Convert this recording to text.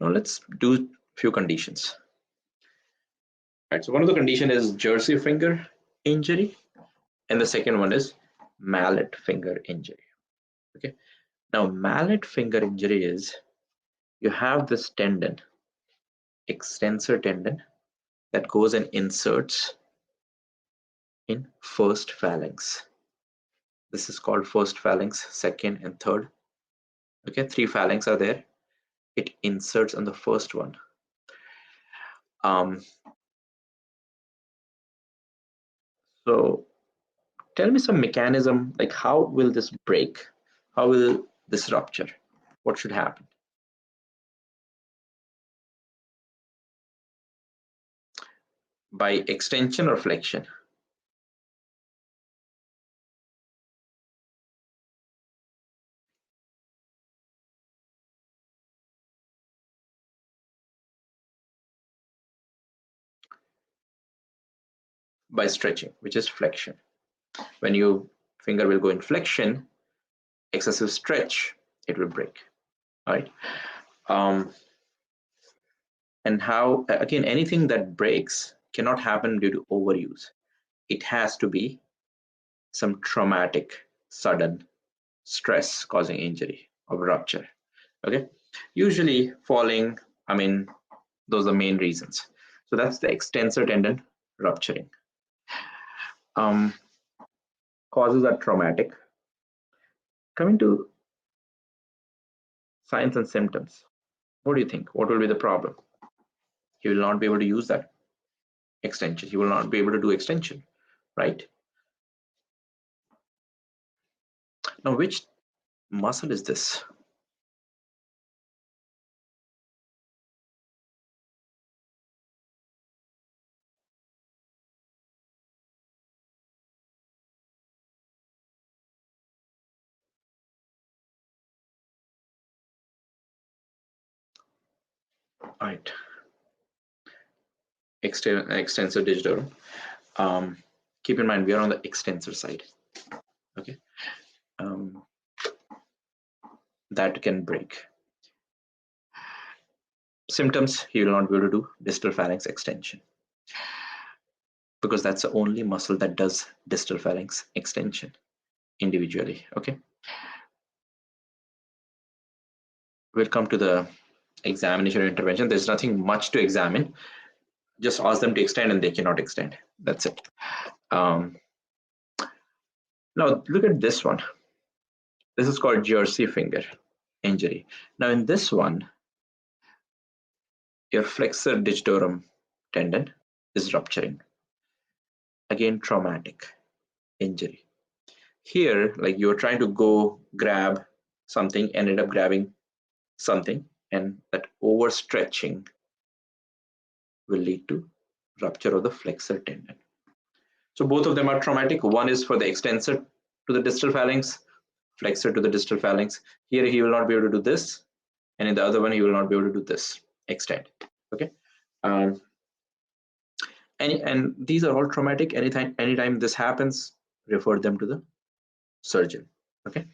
Now let's do few conditions. Right, so one of the condition is jersey finger injury, and the second one is mallet finger injury. Okay, now mallet finger injury is you have this tendon, extensor tendon, that goes and inserts in first phalanx. This is called first phalanx, second and third. Okay, 3 phalanx are there. It inserts on the first one. So tell me some mechanism, like how will this break? How will this rupture? What should happen? By extension or flexion? By stretching, which is flexion. When your finger will go in flexion, excessive stretch, it will break. All right. And how, again, anything that breaks cannot happen due to overuse. It has to be some traumatic, sudden stress causing injury or rupture. Okay, usually falling, I mean, those are the main reasons. So that's the extensor tendon rupturing. Causes are traumatic. Coming to signs and symptoms, what do you think? What will be the problem? He will not be able to use that extension. He will not be able to do extension, right? Now, which muscle is this? All right. Extensor digitorum. Keep in mind we are on the extensor side. Okay, that can break. Symptoms: he will not be able to do distal phalanx extension because that's the only muscle that does distal phalanx extension individually. Okay, we'll come to the examination or intervention. There's nothing much to examine. Just ask them to extend and they cannot extend. That's it. Now look at this one. This is called jersey finger injury. Now in this one, your flexor digitorum tendon is rupturing. Again, traumatic injury. Here, like you're trying to go grab something, ended up grabbing something, and that overstretching will lead to rupture of the flexor tendon. So both of them are traumatic. One is for the extensor to the distal phalanx, flexor to the distal phalanx. Here he will not be able to do this, and in the other one he will not be able to do this, extend. Okay. And these are all traumatic. Anytime this happens, refer them to the surgeon. Okay.